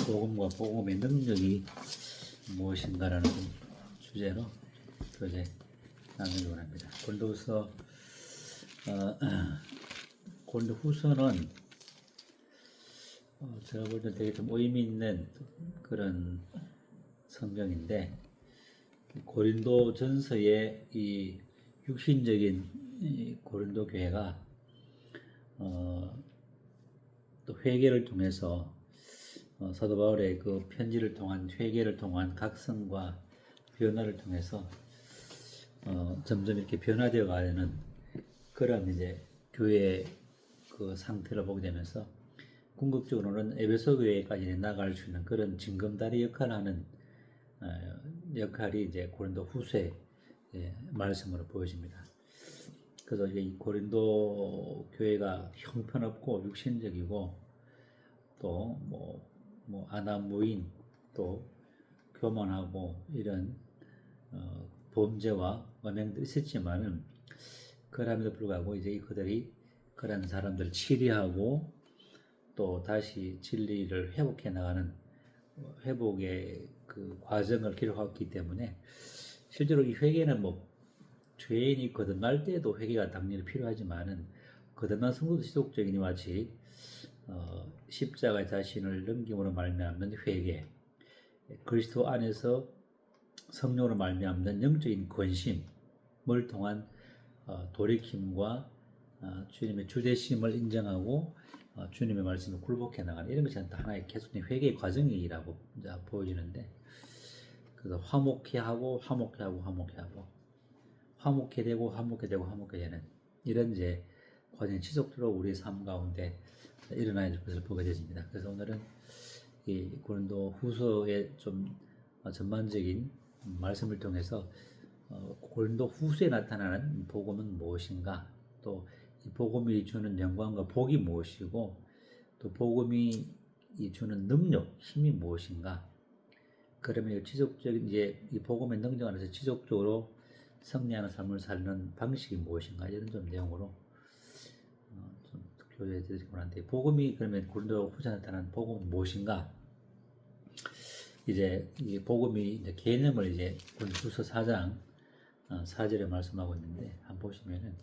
복음과 복음의 능력이 무엇인가라는 주제로 교제 나누기 원합니다. 고린도후서는 제가 볼 때 되게 좀 의미 있는 그런 성경인데, 고린도 전서의 이 육신적인 이 고린도 교회가 또 회개를 통해서 사도 바울의 그 편지를 통한 회개를 통한 각성과 변화를 통해서 점점 이렇게 변화되어 가는 그런 이제 교회의 그 상태를 보게 되면서, 궁극적으로는 에베소 교회까지 나갈 수 있는 그런 징검다리 역할을 하는 역할이 이제 고린도 후서의 말씀으로 보여집니다. 그래서 이 고린도 교회가 형편없고 육신적이고 또 아나무인, 또 교만하고 이런 범죄와 언행들이 있었지만은, 그럼에도 불구하고 이제 그들이 그런 사람들 치리하고 또 다시 진리를 회복해 나가는 회복의 그 과정을 기록했기 때문에, 실제로 이 회개는 죄인이 거듭날 때도 회개가 당연히 필요하지만은, 거듭난 성도도 지속적인 이와 같이 십자가의 자신을 넘김으로 말미암는 회개, 그리스도 안에서 성령으로 말미암는 영적인 권심을 통한 돌이킴과 주님의 주되심을 인정하고 주님의 말씀에 굴복해 나가는 이런 것이 하나의 계속된 회개의 과정이라고 이제 보여지는데, 그래서 화목해하고 화목해 되는 이런 이제 과정이 지속적으로 우리의 삶 가운데 일어나야 될 것을 보게 되십니다. 그래서 오늘은 이 고린도 후서의 좀 전반적인 말씀을 통해서 고린도 후서에 나타나는 복음은 무엇인가, 또 이 복음이 주는 영광과 복이 무엇이고, 또 복음이 주는 능력, 힘이 무엇인가, 그러면 지속적인 이제 이 복음의 능력 안에서 지속적으로 승리하는 삶을 사는 방식이 무엇인가, 이런 좀 내용으로 좀 교제해 드리고 하는데, 복음이 그러면 고린도 후서에 나타나는 복음은 무엇인가? 이제 이 복음이 이제 개념을 이제 고린도 후서 4장 4절에 말씀하고 있는데, 한번 보시면은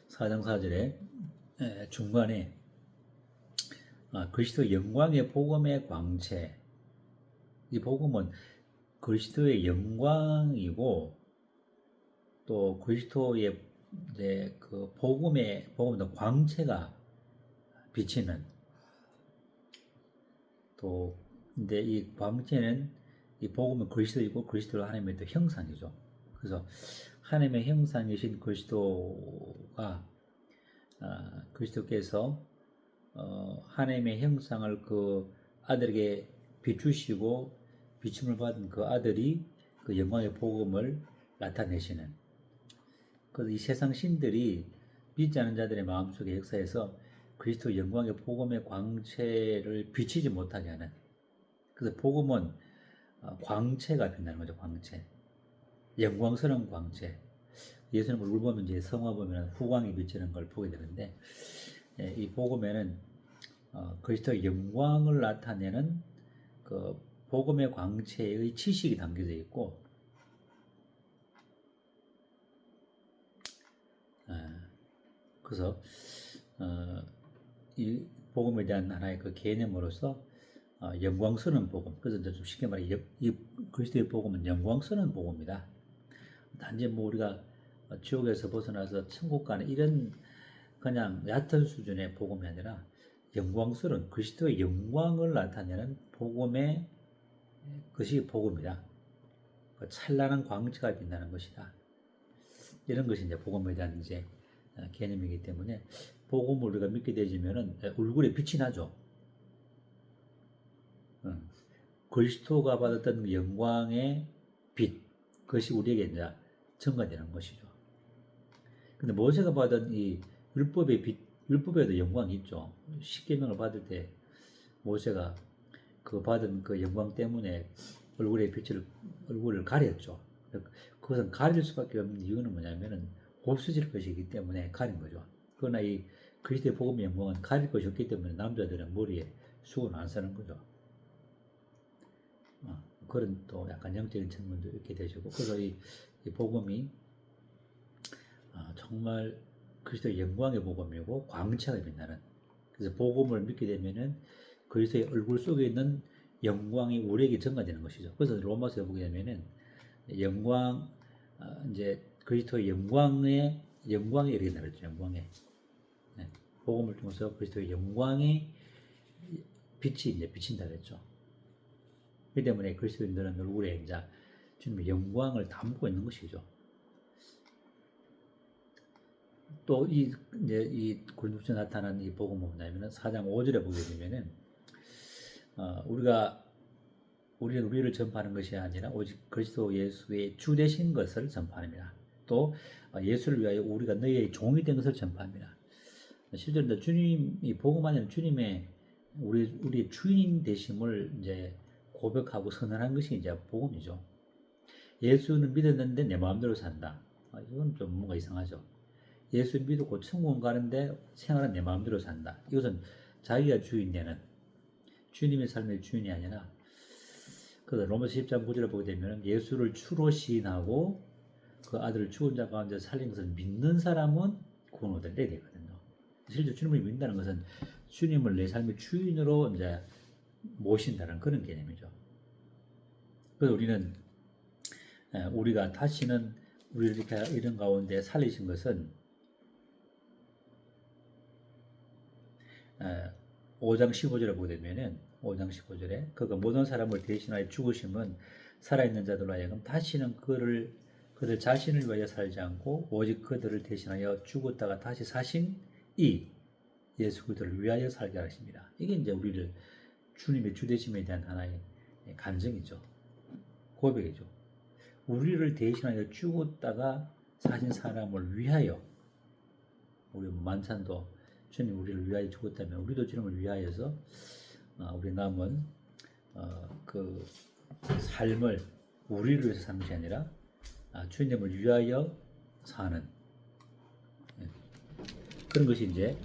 4장 4절에 중간에 그리스도 영광의 복음의 광채, 이 복음은 그리스도의 영광이고, 또 그리스도의 이제 그 복음의 광채가 비치는, 또 근데 이 광채는, 이 복음은 그리스도이고 그리스도는 하나님의 또 형상이죠. 그래서 하나님의 형상이신 그리스도께서 하나님의 형상을 그 아들에게 비추시고 비춤을 받은 그 아들이 그 영광의 복음을 나타내시는, 그래서 이 세상 신들이 믿지 않은 자들의 마음속에 역사에서 그리스도 영광의 복음의 광채를 비치지 못하게 하는, 그래서 복음은 광채가 빛나는 거죠. 광채, 영광스러운 광채. 예수님 얼굴 보면 이제 성화 보면 후광이 비치는 걸 보게 되는데, 이 복음에는 그리스도의 영광을 나타내는 그 복음의 광채의 지식이 담겨져 있고, 그래서 이 복음에 대한 하나의 그 개념으로서 영광스러운 복음, 그래서 이제 좀 쉽게 말해 이 그리스도의 복음은 영광스러운 복음이다. 단지 우리가 지옥에서 벗어나서 천국 가는 이런 그냥 얕은 수준의 복음이 아니라, 영광스러운 그리스도의 영광을 나타내는 복음의 것이 복음이다. 그 찬란한 광채가 빛나는 것이다. 이런 것이 이제 복음에 대한 이제 개념이기 때문에, 복음을 우리가 믿게 되지면은 얼굴에 빛이 나죠. 그리스도가 받았던 영광의 빛, 그것이 우리에게 이제 증거되는 것이죠. 근데 모세가 받은 이 율법의 빛, 율법에도 영광이 있죠. 십계명을 받을 때 모세가 그 받은 그 영광 때문에 얼굴을 가렸죠. 그것은 가릴 수밖에 없는 이유는 뭐냐면은 곱슬질 것이기 때문에 가린 거죠. 그러나 이 그리스도의 복음의 영광은 가릴 것이 없기 때문에 남자들은 머리에 수건 안 쓰는 거죠. 그런 또 약간 영적인 측면도 있게 되시고, 그래서 이 복음이 정말 그리스도의 영광의 복음이고 광채가 빛나는, 그래서 복음을 믿게 되면은 그리스도의 얼굴 속에 있는 영광이 우리에게 전가되는 것이죠. 그래서 로마서에 보게 되면은 영광, 이제 그리스도의 영광에 이르게 되죠. 영광에, 네. 복음을 통해서 그리스도의 영광의 빛이 이제 비친다 그랬죠. 그 때문에 그리스도인들은 얼굴에 이제 주님의 영광을 담고 있는 것이죠. 또 이제 이 고린도서 나타난 이 복음은 뭐냐면은 4장 5절에 보게 되면은 우리는 우리를 전파하는 것이 아니라 오직 그리스도 예수의 주 되신 것을 전파합니다. 또 예수를 위하여 우리가 너희의 종이 된 것을 전파합니다. 실제로 주님이 복음 안에는 주님의 우리의 주인 되심을 이제 고백하고 선언한 것이 이제 복음이죠. 예수는 믿었는데 내 마음대로 산다. 이건 좀 뭔가 이상하죠. 예수 믿고 천국 가는데 생활은 내 마음대로 산다. 이것은 자기가 주인 되는, 주님의 삶의 주인이 아니라, 그래서 로마서 10장 9절을 보게 되면 예수를 주로 시인하고 그 아들을 죽은 자 가운데 살린 것을 믿는 사람은 구원 얻게 되거든요. 실제 주님을 믿는다는 것은 주님을 내 삶의 주인으로 이제 모신다는 그런 개념이죠. 그래서 우리가 다시는 우리를 이렇게 이런 가운데 살리신 것은 5장 15절에 보게 되면은 5장 15절에 그가 모든 사람을 대신하여 죽으심은 살아있는 자들로 하여금 다시는 그들 자신을 위하여 살지 않고 오직 그들을 대신하여 죽었다가 다시 사신 이 예수 그들을 위하여 살게 하십니다. 이게 이제 우리를 주님의 주되심에 대한 하나의 간증이죠. 고백이죠. 우리를 대신하여 죽었다가 사신 사람을 위하여, 우리 만찬도 주님 우리를 위하여 죽었다면 우리도 주님을 위하여서 우리 남은 그 삶을 우리를 위해서 사는 것이 아니라 주님을 위하여 사는 그런 것이 이제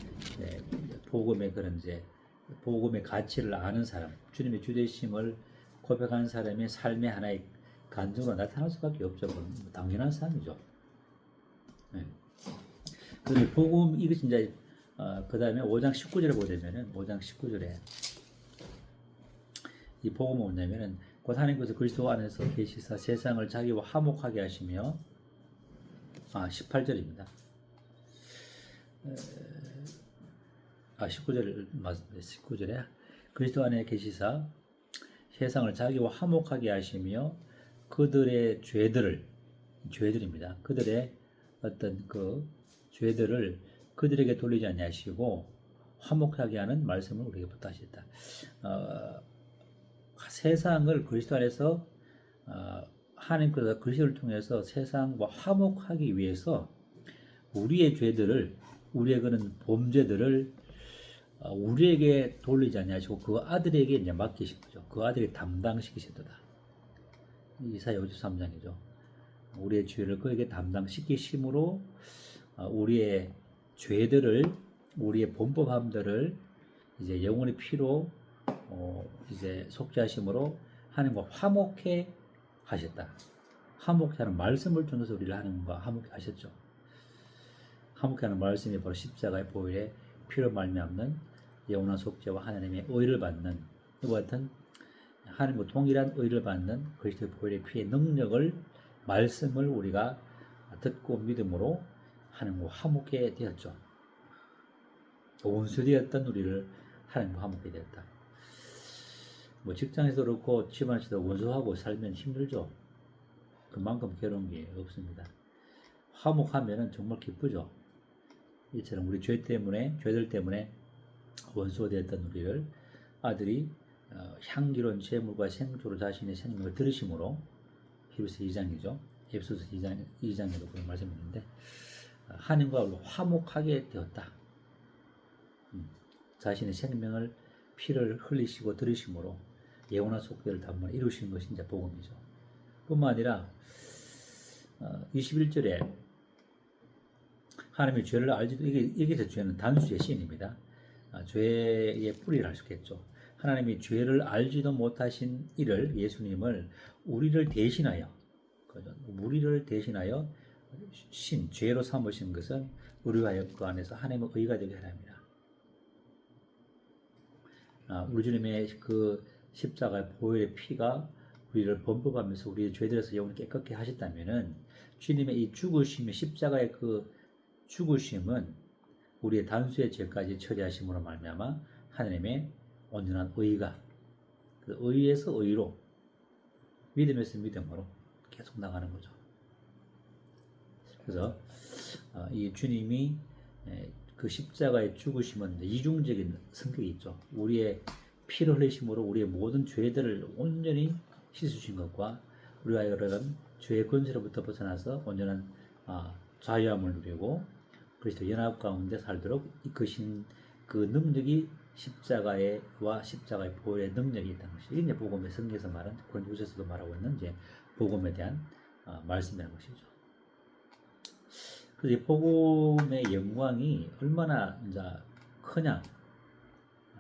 복음의 그런 이제 복음의 가치를 아는 사람, 주님의 주되심을 고백하는 사람의 삶의 하나의 간증으로 나타날 수밖에 없죠. 당연한 사람이죠. 그런데 복음 이것이 이제 그 다음에 5장 19절에 보게 되면은 5장 19절에 이 복음은 뭐냐면은 곧 하나님께서 그리스도 안에서 계시사 세상을 자기와 화목하게 하시며 18절입니다. 19절 맞습니다. 19절에 그리스도 안에 계시사 세상을 자기와 화목하게 하시며 그들의 죄들입니다. 그들의 어떤 그 죄들을 그들에게 돌리지 아니하시고 화목하게 하는 말씀을 우리에게 부탁하셨다. 세상을 그리스도 안에서 하나님께서 그리스도를 통해서 세상과 화목하기 위해서 우리의 죄들을, 우리의 그런 범죄들을 우리에게 돌리지 아니하시고 그 아들에게 이제 맡기신 거죠. 그 아들이 담당시키셨다. 이사야 53장이죠. 우리의 죄를 그에게 담당시키심으로 우리의 죄들을, 우리의 범법함들을 이제 영원의 피로 이제 속죄하심으로 하나님과 화목해 하셨다. 화목해 하는 말씀을 통해서 우리를 하나님과 화목해 하셨죠. 화목해 하는 말씀이 바로 십자가의 보혈의 피로 말미암는 영원한 속죄와 하나님의 의를 받는, 이와 같은 하나님과 동일한 의를 받는 그리스도의 보혈의 피의 능력을, 말씀을 우리가 듣고 믿음으로 하나님과 화목해 되었죠. 원수되었던 우리를 하나님과 화목해 되었다. 뭐 직장에서도 그렇고 집안에서도 원수하고 살면 힘들죠. 그만큼 괴로운 게 없습니다. 화목하면은 정말 기쁘죠. 이처럼 우리 죄들 때문에 원수가 되었던 우리를 아들이 향기로운 제물과 생수로 자신의 생명을 들으심으로, 히브리서 2장이죠. 에베소서 2장에도 그런 말씀이 있는데 하나님과 화목하게 되었다. 자신의 생명을 피를 흘리시고 들으심으로 영원한 속죄를 단번에 이루시는 것이 이제 복음이죠. 뿐만 아니라 21절에 하나님이 죄를 알지도 여기서 죄는 단수의 시인입니다. 죄의 뿌리를 알 수 있겠죠. 하나님이 죄를 알지도 못하신 이를 예수님을 우리를 대신하여 죄로 삼으신 것은 우리가 그 안에서 하나님의 의가 되게 하려 합니다. 우리 주님의 그 십자가의 보혈의 피가 우리를 범법하면서 우리의 죄들에서 영원히 깨끗게 하셨다면은 주님의 이 죽으심의 십자가의 그 죽으심은 우리의 단수의 죄까지 처리하심으로 말미암아 하나님의 온전한 의가 그 의에서 의로 믿음에서 믿음으로 계속 나가는 거죠. 그래서 이 주님이 그 십자가의 죽으심은 이중적인 성격이 있죠. 우리의 피를 흘리심으로 우리의 모든 죄들을 온전히 씻으신 것과 우리가 이런 죄의 권세로부터 벗어나서 온전한 자유함을 누리고 그리스도 연합 가운데 살도록 이끄신 그 능력이 십자가의 보혈의 능력이 있다는 것이 이제 복음의 성경에서 말한 고린도후서에서도 말하고 있는 이제 복음에 대한 말씀이라는 것이죠. 그래서 이 복음의 영광이 얼마나 이제 크냐,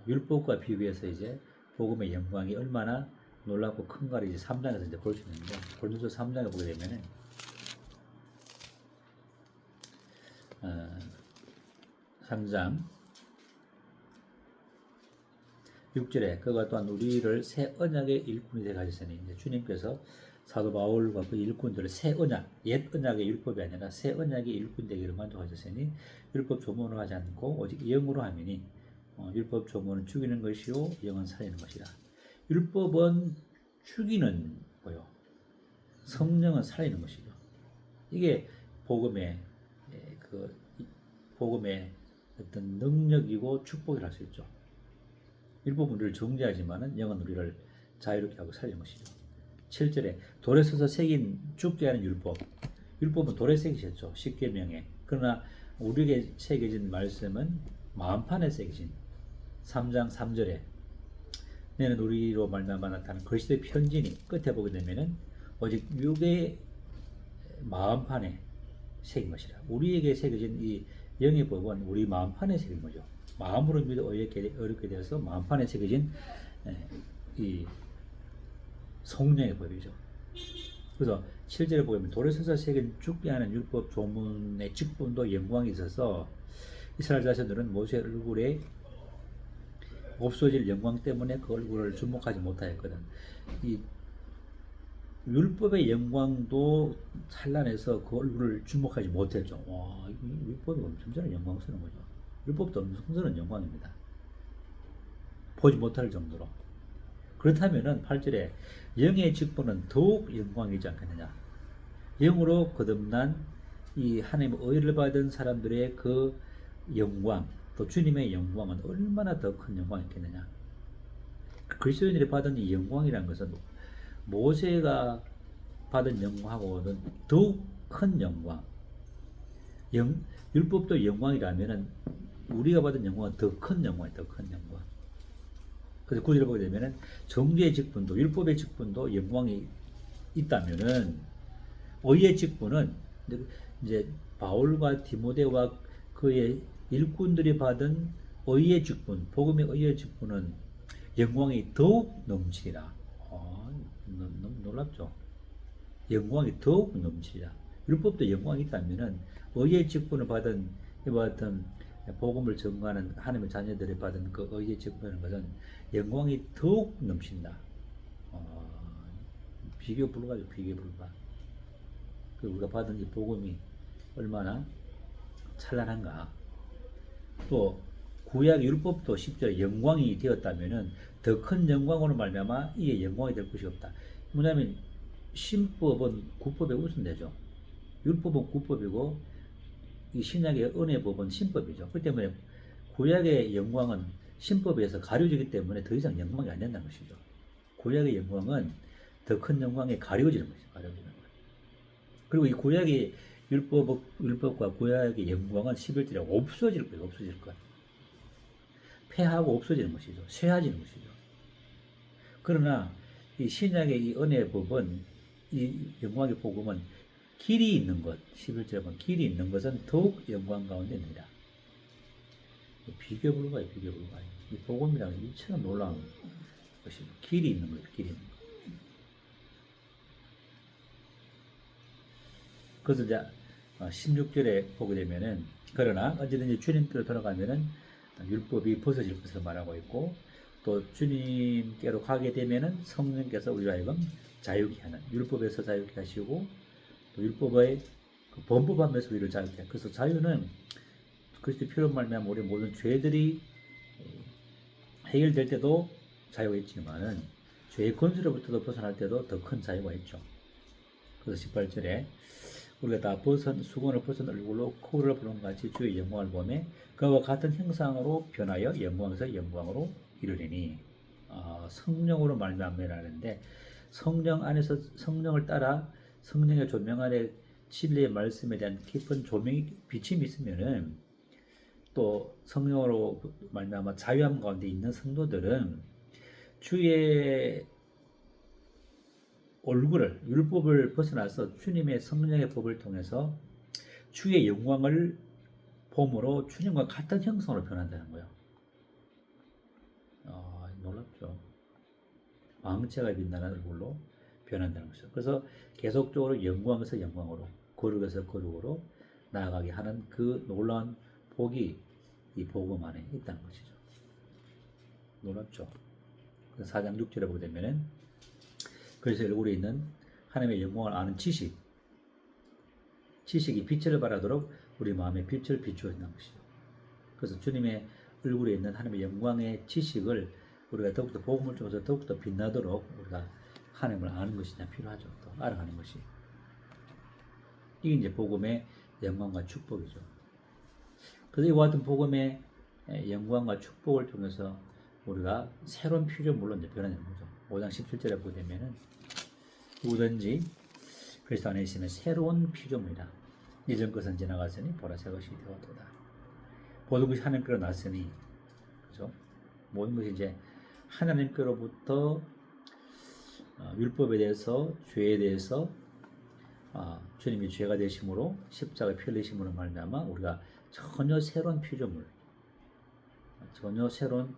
율법과 비교해서 이제 복음의 영광이 얼마나 놀랍고 큰가를 이제 3장에서 이제 볼 수 있는데, 고린도서 3장에 보게 되면은 3장 6절에 그가 또한 우리를 새 언약의 일꾼이 되게 하셨으니, 이제 주님께서 사도 바울과 그 일꾼들을 새 언약, 옛 언약의 율법이 아니라 새 언약의 일꾼 되기를 만족하셨으니 율법 조문을 하지 않고 오직 영으로 하미니 율법 조문은 죽이는 것이요 영은 살리는 것이라. 율법은 죽이는 거요, 성령은 살리는 것이죠. 이게 복음의 어떤 능력이고 축복이라 할 수 있죠. 율법은 우리를 정죄하지만은 영은 우리를 자유롭게 하고 살리는 것이죠. 7절에 돌에 서서 새긴 죽게 하는 율법은 돌에 새기셨죠, 십계명에. 그러나 우리에게 새겨진 말씀은 마음판에 새겨진 3장 3절에 너는 우리로 말미암아 나타난 그리스도의 편지니, 끝에 보게 되면은 오직 육의 마음판에 새긴 것이라. 우리에게 새겨진 이 영의 법은 우리 마음판에 새긴 거죠. 마음으로 믿어 어렵게 되어서 마음판에 새겨진 이 성령의 법이죠. 그래서 실제로 보면 돌에 서서 새긴 죽게 하는 율법 조문의 직분도 영광이 있어서 이스라엘 자손들은 모세의 얼굴에 없어질 영광 때문에 그 얼굴을 주목하지 못하였거든. 이 율법의 영광도 찬란해서 그 얼굴을 주목하지 못했죠. 와, 이 율법이 엄청나게 영광스러운 거죠. 율법도 엄청나게 영광입니다. 보지 못할 정도로. 그렇다면은 8절에 영의 직분은 더욱 영광이지 않겠느냐. 영으로 거듭난 이 하나님의 의를 받은 사람들의 그 영광, 또 주님의 영광은 얼마나 더 큰 영광이겠느냐. 그리스도인들이 받은 이 영광이라는 것은 모세가 받은 영광하고는 더욱 큰 영광. 율법도 영광이라면은 우리가 받은 영광은 더 큰 영광이 더 큰 영광. 그래서 구절을 보게 되면은 정죄의 직분도 율법의 직분도 영광이 있다면은 의의 직분은 이제 바울과 디모데와 그의 일꾼들이 받은 의의 직분, 복음의 의의 직분은 영광이 더욱 넘치리라. 너무 놀랍죠. 영광이 더욱 넘치리라. 율법도 영광이 있다면은 의의 직분을 받은 이와 같은 복음을 전가하는 하나님의 자녀들이 받은 그 의의 직분이라는 것은 영광이 더욱 넘친다. 비교 불가죠. 비교 불가. 우리가 받은 이 복음이 얼마나 찬란한가. 또 구약 율법도 10절에 영광이 되었다면은 더 큰 영광으로 말미암아 이게 영광이 될 것이 없다. 뭐냐면 신법은 구법의 우선되죠. 율법은 구법이고 이 신약의 은혜법은 신법이죠. 그렇기 때문에 구약의 영광은 신법에서 가려지기 때문에 더 이상 영광이 안 된다는 것이죠. 구약의 영광은 더 큰 영광에 가려지는 것이죠. 가려지는 것. 그리고 이 구약의 율법과 구약의 영광은 11절에 없어질 거예요. 없어질 것. 폐하고 없어지는 것이죠. 쇠해지는 것이죠. 그러나 이 신약의 이 은혜의 법은 이 영광의 복음은 길이 있는 것, 11절에 보면 길이 있는 것은 더욱 영광 가운데 있느니라. 비교 불가해, 비교 불가해. 이 복음이라는 게 이처럼 놀라운 것이 길이 있는 거예요, 길이 있는 것. 그래서 이제 16절에 보게 되면은 그러나 언제든지 주님께로 돌아가면은 율법이 벗어질 것을 말하고 있고 또 주님께로 가게 되면은 성령께서 우리를 하여금 자유케 하는 율법에서 자유케 하시고 또 율법의 그 범법하면서 우리를 자유케 하는 그래서 자유는 그리스도의 피로 말미암아 우리 모든 죄들이 해결될 때도 자유가 있지만은 죄의 권세로부터도 벗어날 때도 더 큰 자유가 있죠. 그래서 18절에 우리가 다 수건을 벗은 얼굴로 코를 부는 같이 주의 영광을 보며 그와 같은 형상으로 변하여 영광에서 영광으로 이르리니 성령으로 말미암아라는데 성령 안에서 성령을 따라 성령의 조명 아래 진리의 말씀에 대한 깊은 조명이 비침이 있으면은 또 성령으로 말미암아 자유함 가운데 있는 성도들은 주의 얼굴을 율법을 벗어나서 주님의 성령의 법을 통해서 주의 영광을 봄으로 주님과 같은 형상으로 변한다는 거예요. 놀랍죠. 왕체가 빛나는 얼굴로 변한다는 것이죠. 그래서 계속적으로 영광에서 영광으로 거룩에서 거룩으로 나아가게 하는 그 놀라운 복이 이 복음 안에 있다는 것이죠. 놀랍죠. 4장 6절에 보게 되면은 그래서 얼굴에 있는 하나님의 영광을 아는 지식이 빛을 발하도록 우리 마음에 빛을 비추어 있는 것이죠. 그래서 주님의 얼굴에 있는 하나님의 영광의 지식을 우리가 더욱더 복음을 통해서 더욱더 빛나도록 우리가 하나님을 아는 것이 필요하죠. 또 알아가는 것이. 이게 이제 복음의 영광과 축복이죠. 그래서 이와 같은 복음의 영광과 축복을 통해서 우리가 새로운 피조물로 이제 변화되는 거죠. 5장 17절에 보게 되면은 누구든지 그리스도 안에 있으면 새로운 피조물이다. 이전 것은 지나갔으니 보라 새 것이 되었도다. 모든 것이 하나님께로 났으니, 그죠? 모든 것이 이제 하나님께로부터 율법에 대해서 죄에 대해서 주님이 죄가 되심으로 십자가에 피 흘리심으로 말미암아 우리가 전혀 새로운 피조물, 전혀 새로운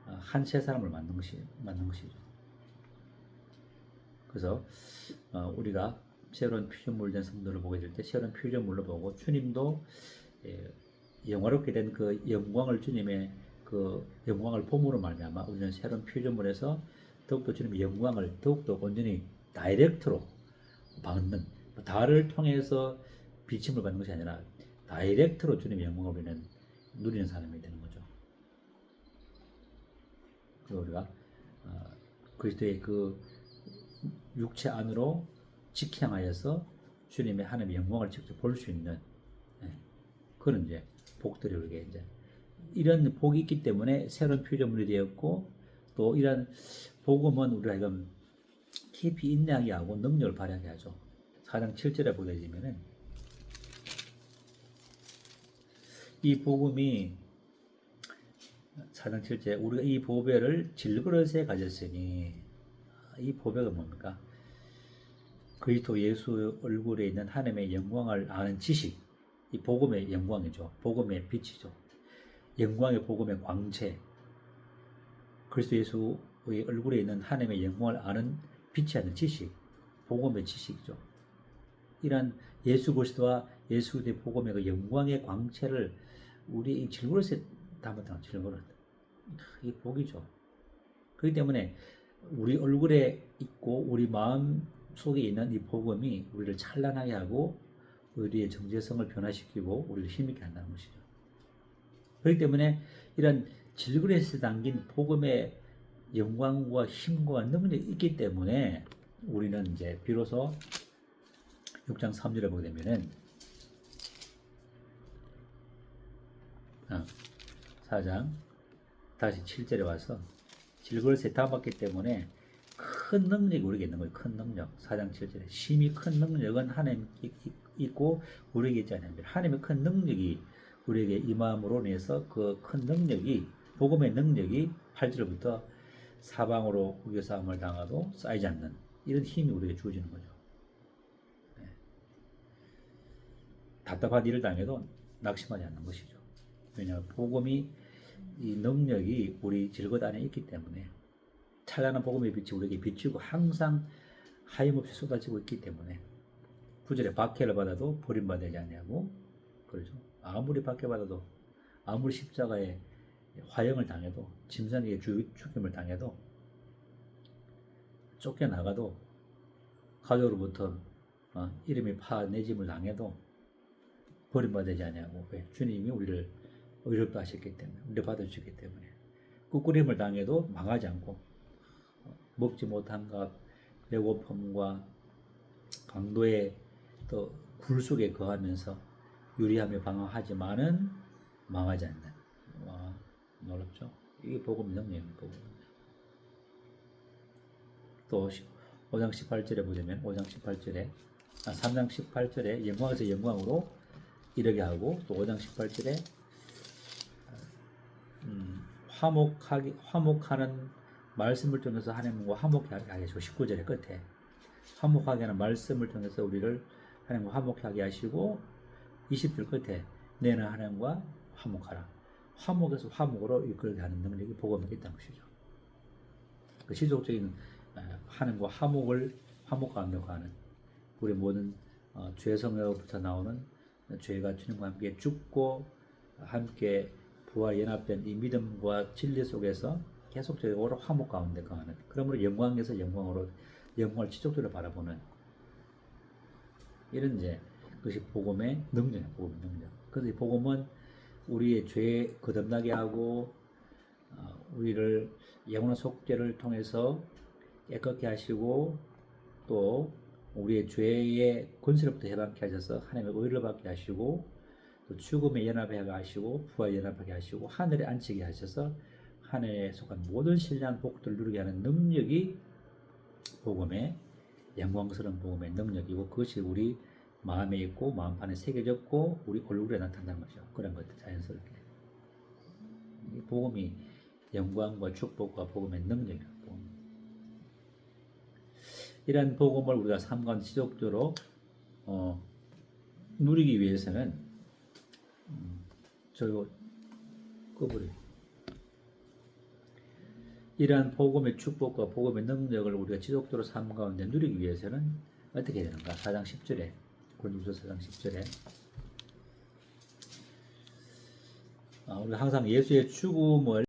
한 새 사람을 만든 것이죠. 그래서 우리가 새로운 피조물 된 성도를 보게 될 때 새로운 피조물로 보고 주님도 영화롭게 된 그 영광을 주님의 그 영광을 봄으로 말미암아 우리는 새로운 피조물에서 더욱더 주님의 영광을 더욱더 온전히 다이렉트로 받는 달을 통해서 비침을 받는 것이 아니라 다이렉트로 주님의 영광을 우리는 누리는 사람이 되는 거죠. 그리고 우리가 그리스도의 그 육체 안으로 직행하여서 주님의 하나님의 영광을 직접 볼 수 있는 그런 이제 복들이 우리에게 이제 이런 복이 있기 때문에 새로운 피조물이 되었고 또 이런 복음은 우리가 지금 깊이 인내하게 하고 능력을 발휘하게 하죠. 4장 7절에 보게 되면은 이 복음이 4장 7절에 우리가 이 보배를 질그릇에 가졌으니 이 보배가 뭡니까? 그리스도 예수 얼굴에 있는 하나님의 영광을 아는 지식, 이 복음의 영광이죠. 복음의 빛이죠. 영광의 복음의 광채, 그리스도 예수의 얼굴에 있는 하나님의 영광을 아는 빛이 아는 지식, 복음의 지식이죠. 이런 예수 그리스도와 예수 그리스도의 복음의 그 영광의 광채를 우리 이 질그릇에 담았다는 질그릇, 이 복이죠. 그렇기 때문에 우리 얼굴에 있고 우리 마음 속에 있는 이 복음이 우리를 찬란하게 하고 우리의 정체성을 변화시키고 우리를 힘있게 한다는 것이죠. 그렇기 때문에 이런 질그릇에 담긴 복음의 영광과 힘과 능력이 있기 때문에 우리는 이제 비로소 6장 3절에 보게 되면은 4장 다시 7절에 와서 질그릇에 담았기 때문에 큰 능력이 우리에게 있는 거예요. 큰 능력. 4장 7절에 심히 큰 능력은 하나님께 있고 우리에게 있지 않습니다. 하나님의 큰 능력이 우리에게 임함으로 인해서 그 큰 능력이 복음의 능력이 8절부터 사방으로 우겨싸움을 당하도 쌓이지 않는 이런 힘이 우리에게 주어지는 거죠. 답답한 일을 당해도 낙심하지 않는 것이죠. 왜냐하면 복음이 이 능력이 우리 질것 안에 있기 때문에 찬란한 복음의 빛이 우리에게 비치고 항상 하염없이 쏟아지고 있기 때문에 9절에 박해를 받아도 버림받지 아니하고 그러죠. 아무리 박해받아도 아무리 십자가에 화형을 당해도 짐승에게 죽임을 당해도 쫓겨나가도 가족으로부터 이름이 파내짐을 당해도 버림받지 아니하고 왜? 주님이 우리를 의롭다 하셨기 때문에 우리 받아주셨기 때문에 꾸꾸림을 당해도 망하지 않고 먹지 못한 것 배고픔과 강도의 또 굴 속에 거하면서 유리하며 방황하지만은 망하지 않는. 와, 놀랍죠? 이게 복음 능력입니다. 복음. 또 5장 18절에 보자면 5장 18절에 3장 18절에 영광에서 영광으로 이르게 하고 또 5장 18절에 화목하는 말씀을 통해서 하나님과 화목하게 하시고 19절의 끝에 화목하게 하는 말씀을 통해서 우리를 하나님과 화목하게 하시고 20절 끝에 너는 하나님과 화목하라. 화목에서 화목으로 이끌게 하는 능력이 복음에 있다는 것이죠. 그 지속적인 하나님과 화목과 합력하는 우리 모든 죄성으로부터 나오는 죄가 주님과 함께 죽고 함께 부활 연합된 이 믿음과 진리 속에서 계속적으로 화목 가운데 거하는 그러므로 영광에서 영광으로 영광을 지속적으로 바라보는 이런 이제 그것이 복음의 능력이에요. 복음의 능력. 그래서 이 복음은 우리의 죄 거듭나게 하고 우리를 영원한 속죄를 통해서 깨끗게 하시고 또 우리의 죄의 권세로부터 해방케 하셔서 하나님의 의를 받게 하시고 또 죽음에 연합하게 하시고 부활에 연합하게 하시고 하늘에 앉히게 하셔서 하늘에 속한 모든 신령한 복들을 누리게 하는 능력이 복음의 영광스러운 복음의 능력이고 그것이 우리 마음에 있고 마음판에 새겨졌고 우리 얼굴에 나타나는 거죠. 그런 것들 자연스럽게 이 복음이 영광과 축복과 복음의 능력이라고. 이런 복음을 우리가 삶 가운데 지속적으로 누리기 위해서는 저거 꺼버려. 이러한 복음의 축복과 복음의 능력을 우리가 지속적으로 삶 가운데 누리기 위해서는 어떻게 해야 되는가? 4장 10절에 고린도후서 4장 10절에 우리가 항상 예수의 죽음을